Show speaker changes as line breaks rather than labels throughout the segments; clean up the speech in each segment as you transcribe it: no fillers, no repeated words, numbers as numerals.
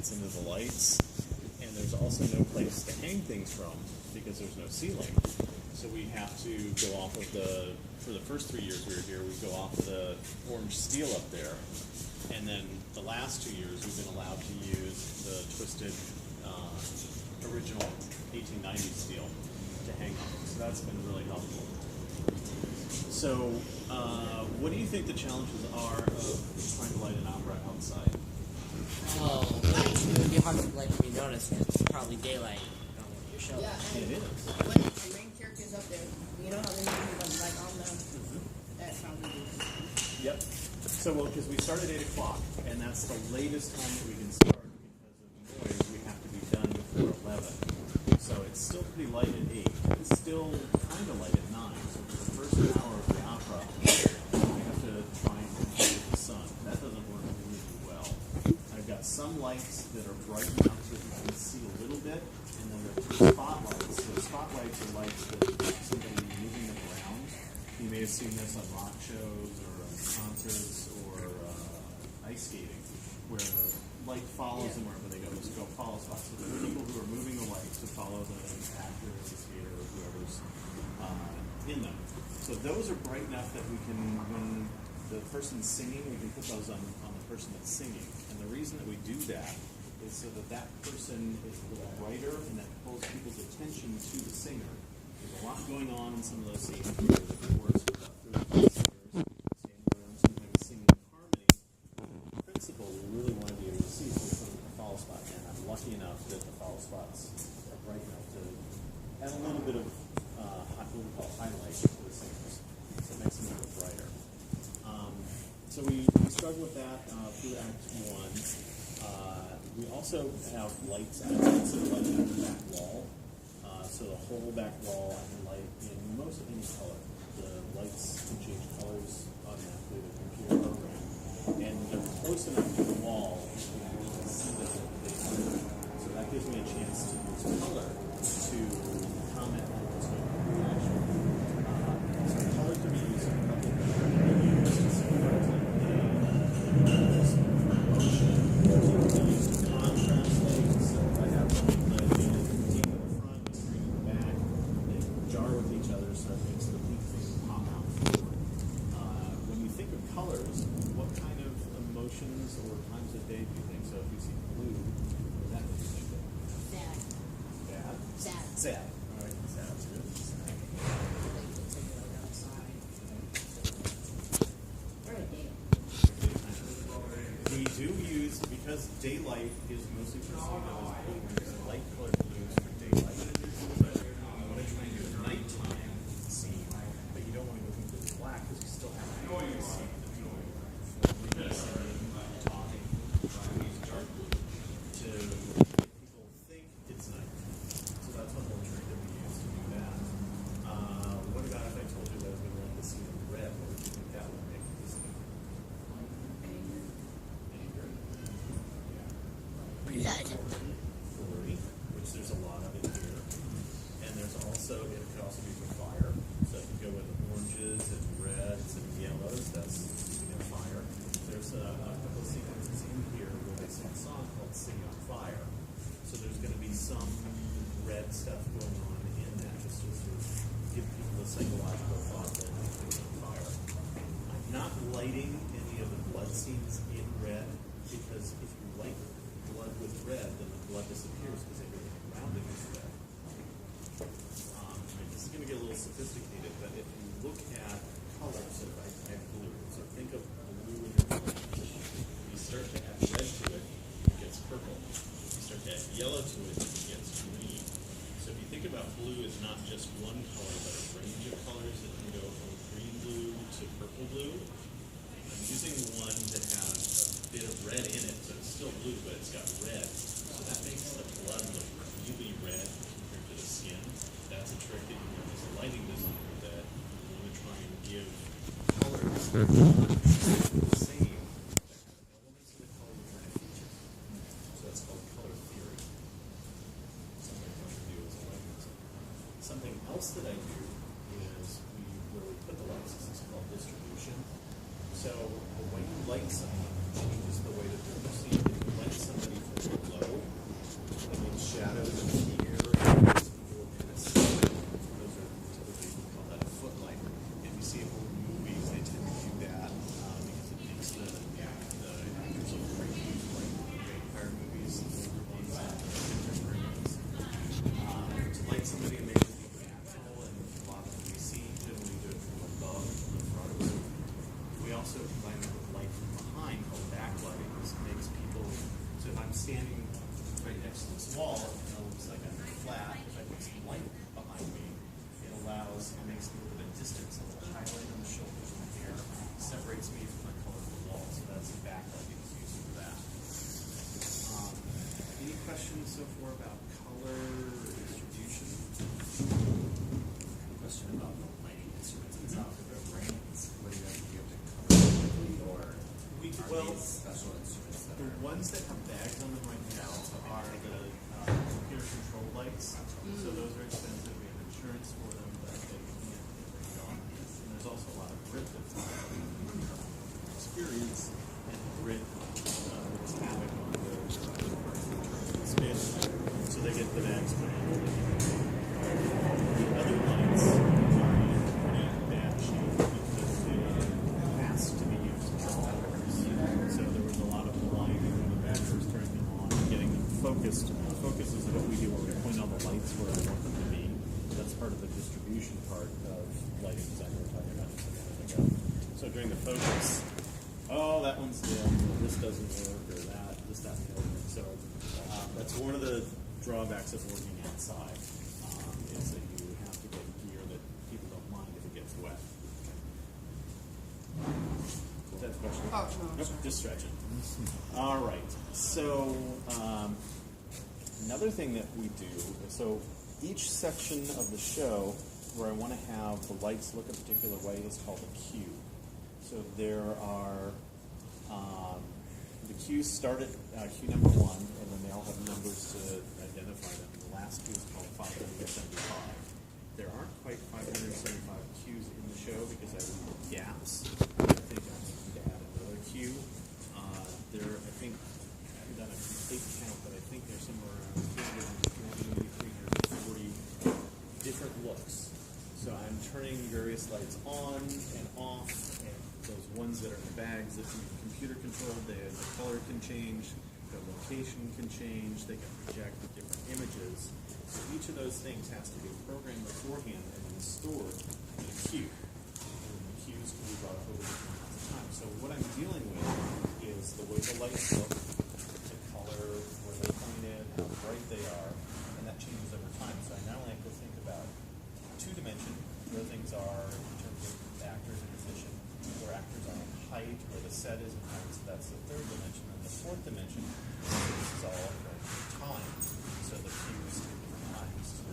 shines into the lights, and there's also no place to hang things from because there's no ceiling. So we have to go off of for the first 3 years we were here, we go off of the orange steel up there. And then the last 2 years we've been allowed to use the twisted original 1890 steel to hang on. So that's been really helpful. So what do you think the challenges are of trying to light an opera outside?
Oh, it would be hard to like be noticed. It's probably daylight on your show.
Yeah, and
It is.
when the main character's up there, you know how they usually like on the that's how we do it.
Yep. So, well, because we start at 8 o'clock, and that's the latest time that we can start because of noise. We have to be done before 11. So it's still pretty light at 8. It's still kind of light at 9. So for the first hour of the opera, we have to try and compete with the sun. That doesn't work really well. I've got some lights that are bright enough that you can see a little bit, and then there are spotlights. So spotlights are lights that somebody moving them around. You may have seen this on rock shows or concerts or ice skating, where the light follows them wherever they go. Just go follow spots. So there are people who are moving the lights to follow the actor or the skater or whoever's in them. So those are bright enough that we can, when the person's singing, we can put those on the person that's singing. And the reason that we do that is so that that person is a little brighter and that pulls people's attention to the singer. There's a lot going on in some of those scenes where the chorus with about 30 singers standing around, sometimes singing in harmony. The principal we really want to be able to see, so we put a follow spot. And I'm lucky enough that the follow spots are bright enough to add a little bit of what we call highlight to the singers. So it makes them a little brighter. So we struggle with that through Act 1. We also have lights that are lighting on the back wall. So the whole back wall I can light in most any color. The lights can change colors automatically with the computer program. And they're close enough to the wall that you can see them they are. So that gives me a chance to use color to comment on what's going on in the action. So color can be used in a couple of different ways. Motion. It can be used to contrast things. So if I have the team at the front, the screen at the back, they jar with each other, so it makes the big thing pop out forward. When you think of colors, what kind of emotions or times of day do you think? So if you see blue, what does that make you think of?
Sad.
Bad?
Sad.
Sad. All right, sounds good.
Or a day.
We do use, because daylight is mostly perceived as blue, we use light colored blues for daylight. But you want to try and do a nighttime scene, but you don't want to go completely black because you still have to see the people singing, talking. We use dark blue to make people think it's night. So that's one little trick that we use to do that. What about if I told you that I was going to let the scene in red? What would you think that would make the scene? Anger.
Blood.
Flurry, which there's a lot of it here. And there's also, it could also be for fire. So if you go with oranges and reds and yellows, that's using a fire. There's a couple of sequences in here where they sing a song called Sing on Fire. So there's going to be some red stuff going on in that just to sort of give people a psychological thought that it's on fire. I'm not lighting any of the blood scenes in red because if you light blood with red, then the blood disappears because everything around it is red. This is going to get a little sophisticated, but if you look at colors, so I have blue, so think of blue in your mind. You start to add red to it, it gets purple. You start to add yellow to it, it gets green. So if you think about blue as not just one color, but a range of colors that can go from green blue to purple blue, I'm using one that has a bit of red in it, so it's still blue, but it's got red. So that makes the blood look really red compared to the skin. That's a trick that you can use as a lighting designer that you want to try and give colors the same, that have elements of the color you're trying to feature. So that's called color theory. Something I want to do as a lighting designer. Something else that I do is where we put the lights is called distribution. So the way you light something changes the way that they're perceived. If you light somebody from below, standing right next to this wall, and it looks like I'm flat. If I put some light behind me, it makes me a little bit of distance, a little highlight on the shoulders and the hair, separates me from the colorful wall. So that's the backlighting is used for that. Any questions so far about color or distribution?
Question about the lighting instruments itself. If it rains, what do you have to do to cover quickly, or are these special instruments that
The
are
ones that have bags on them right now are the computer controlled lights. So those are expensive. We have insurance for them, but they can't get rained on. And there's also a lot of grit that's experience and grit that's havoc on the spin. So they get the bags put in. The other lights are in pretty bad shape because they are asked to be used as drivers. So there was a lot of lighting when the backers turned them on, getting them focused. Focus is what we do where we point all the lights where we want them to be. That's part of the distribution part of lighting design we were talking about just a minute ago. So during the focus, oh, that one's dim, or this doesn't work, or that, this, that, and the other. So that's one of the drawbacks of working outside, is that you have to get gear that people don't mind if it gets wet. Is that a question?
Oh, no,
Nope,
sorry.
just stretching. All right. So another thing that we do, so each section of the show where I want to have the lights look a particular way is called a cue. So there are, the cues start at cue number 1, and then they all have numbers to identify them. The last cue is called 575. There aren't quite 575 cues in the show because I leave gaps. I think I'm going to add another cue. I think I haven't done a complete count, but I think there's somewhere around 320, 340 different looks. So I'm turning various lights on and off, and those ones that are in the bags that can be computer controlled, the color can change, the location can change, they can project different images. So each of those things has to be programmed beforehand and then stored in a queue. And the cues can be brought up over different amounts of time. So what I'm dealing with is the way the lights look, the color, where they're pointed, how bright they are, and that changes over time. So I not only have to think about 2-dimension, where things are in terms of actors and position, where actors are in height, where the set is in height, so that's the 3rd dimension. And the 4th dimension, this is all occurring in time. So the cues at different times to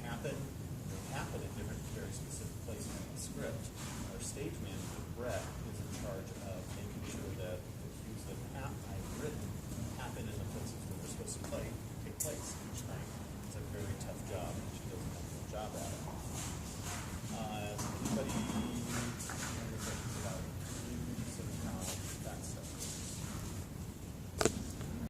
happen. They happen at different, very specific places in the script. Our stage manager, Brett, is in charge of making sure that